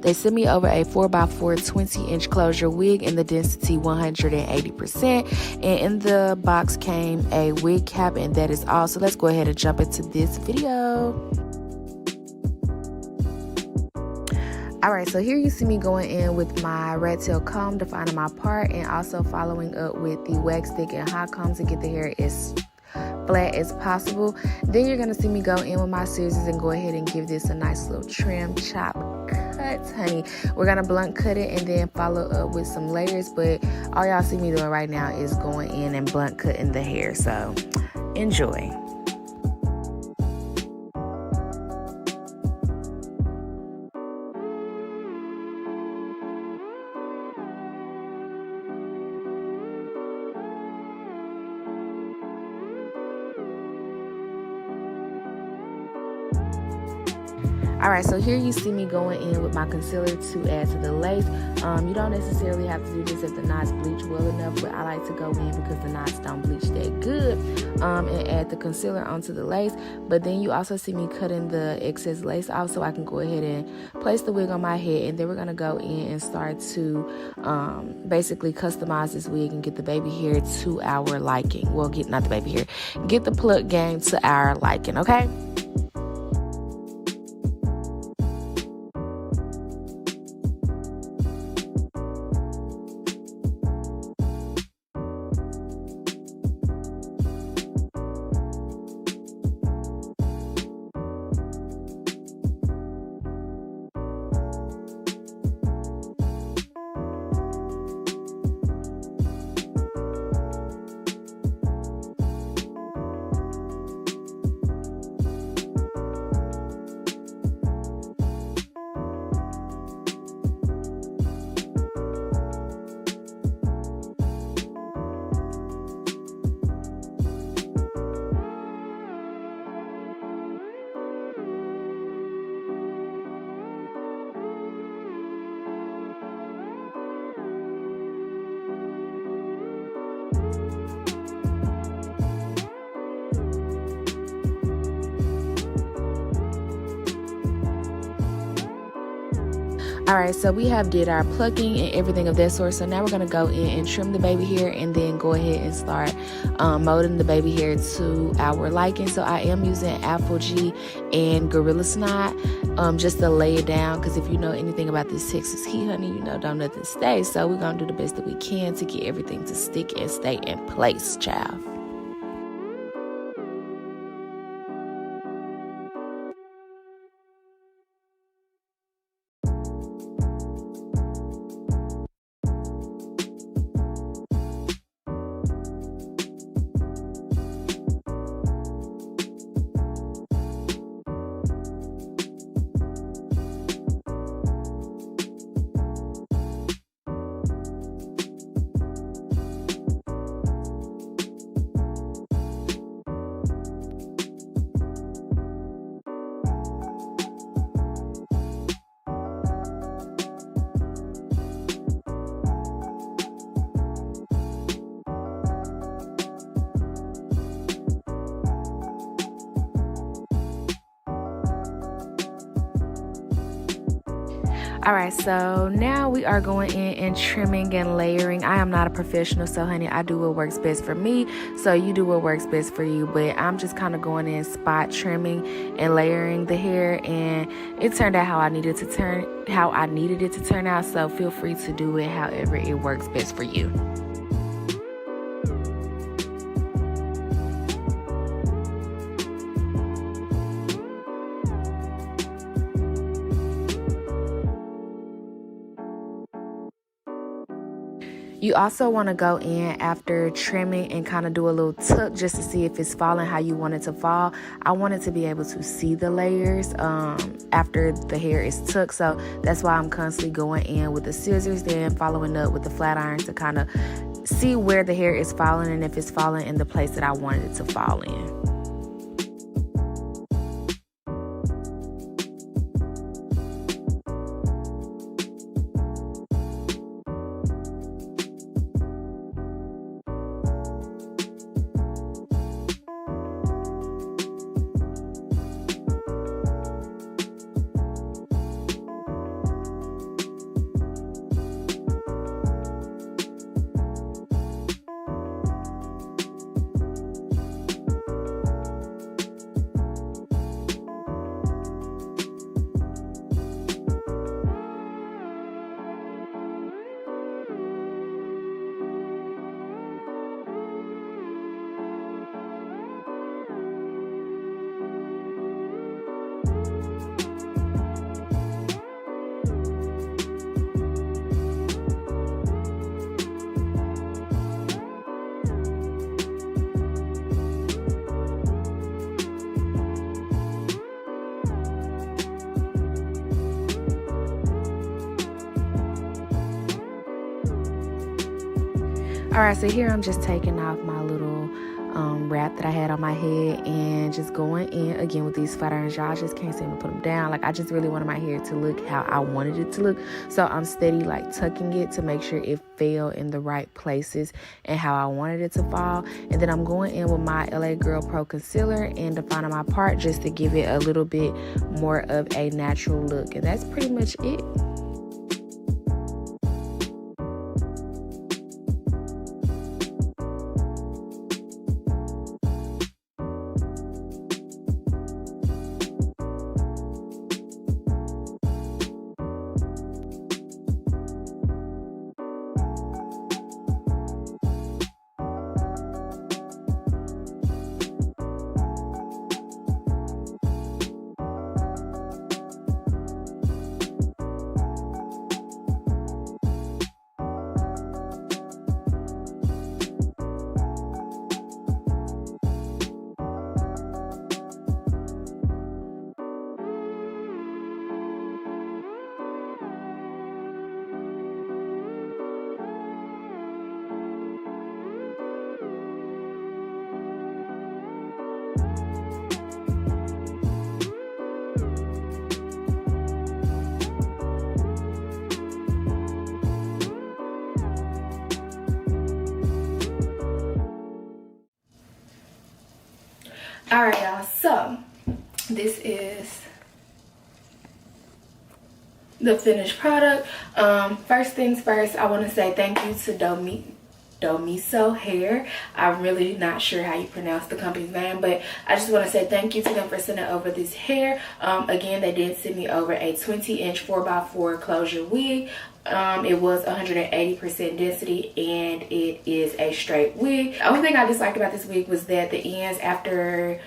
They sent me over a 4x4 20-inch closure wig in the density 180%. And in the box came a wig cap, and that is all. So let's go ahead and jump into this video. Alright, so here you see me going in with my rat tail comb, defining my part, and also following up with the wax stick and hot comb to get the hair as flat as possible. Then you're going to see me go in with my scissors and go ahead and give this a nice little trim, chop, cut, honey. We're going to blunt cut it and then follow up with some layers, but all y'all see me doing right now is going in and blunt cutting the hair, so enjoy. Alright, so here you see me going in with my concealer to add to the lace. You don't necessarily have to do this if the knots bleach well enough, but I like to go in because the knots don't bleach that good, and add the concealer onto the lace. But then you also see me cutting the excess lace off so I can go ahead and place the wig on my head, and then we're going to go in and start to basically customize this wig and get the baby hair to our liking. Well, not the baby hair, get the pluck game to our liking, okay? Alright, so we have did our plucking and everything of that sort. So now we're going to go in and trim the baby hair and then go ahead and start molding the baby hair to our liking. So I am using Apple G and Gorilla Snot just to lay it down, because if you know anything about this Texas heat, honey, you know don't nothing stay. So we're going to do the best that we can to get everything to stick and stay in place, child. Alright, so now we are going in and trimming and layering. I am not a professional, so honey, I do what works best for me. So you do what works best for you. But I'm just kind of going in spot trimming and layering the hair, and it turned out how I needed it to turn out. So feel free to do it however it works best for you. You also want to go in after trimming and kind of do a little tuck just to see if it's falling how you want it to fall. I wanted to be able to see the layers after the hair is tucked, so that's why I'm constantly going in with the scissors, then following up with the flat iron to kind of see where the hair is falling and if it's falling in the place that I wanted it to fall in. Alright, so here I'm just taking off my little wrap that I had on my head and just going in again with these flat irons. Y'all just can't seem to put them down. Like, I just really wanted my hair to look how I wanted it to look, so I'm steady like tucking it to make sure it fell in the right places and how I wanted it to fall. And then I'm going in with my LA Girl Pro concealer and defining my part just to give it a little bit more of a natural look, and that's pretty much it. All right, y'all, so this is the finished product. First things first, I want to say thank you to Domiso hair. I'm really not sure how you pronounce the company's name, but I just want to say thank you to them for sending over this hair. Again, they did send me over a 20-inch 4x4 closure wig. It was 180% density and it is a straight wig. The only thing I disliked about this wig was that the ends after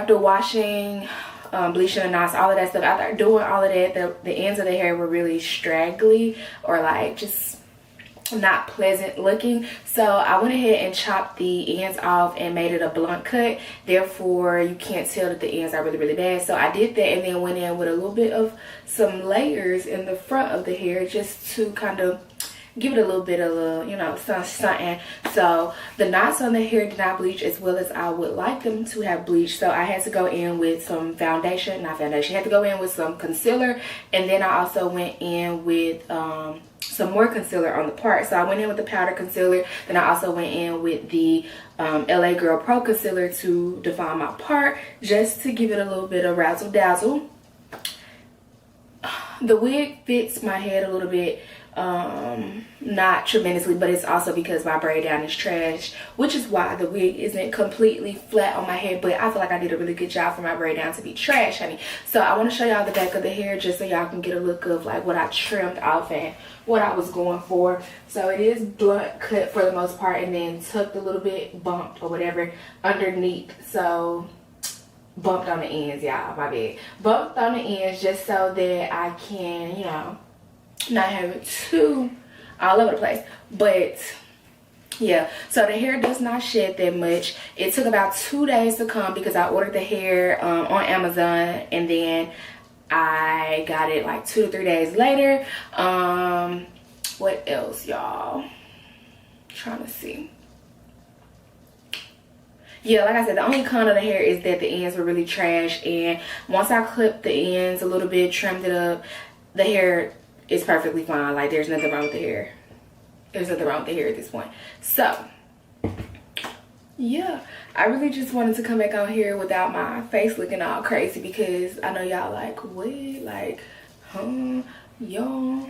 washing, bleaching the knots, all of that stuff, after doing all of that, the ends of the hair were really straggly or like just not pleasant looking. So I went ahead and chopped the ends off and made it a blunt cut, therefore you can't tell that the ends are really bad. So I did that and then went in with a little bit of some layers in the front of the hair just to kind of give it a little bit of you know, something. So the knots on the hair did not bleach as well as I would like them to have bleached, so I had to go in with some foundation, I had to go in with some concealer, and then I also went in with some more concealer on the part. So I went in with the powder concealer, then I also went in with the LA Girl Pro concealer to define my part, just to give it a little bit of razzle dazzle. The wig fits my head a little bit, not tremendously, but it's also because my braid down is trash, which is why the wig isn't completely flat on my head. But I feel like I did a really good job for my braid down to be trash, honey. So I want to show y'all the back of the hair just so y'all can get a look of like what I trimmed off and what I was going for. So it is blunt cut for the most part, and then tucked a little bit, bumped or whatever underneath. So bumped on the ends, y'all, my bad. Bumped on the ends just so that I can, you know, not have it too all over the place. But yeah, so the hair does not shed that much. It took about 2 days to come because I ordered the hair on Amazon, and then I got it like 2 to 3 days later. What else, y'all? Trying to see. Yeah, like I said, the only con of the hair is that the ends were really trash, and once I clipped the ends a little bit, trimmed it up, the hair is perfectly fine. Like, there's nothing wrong with the hair. There's nothing wrong with the hair at this point. So yeah, I really just wanted to come back on here without my face looking all crazy, because I know y'all like, what? Like, huh? Y'all,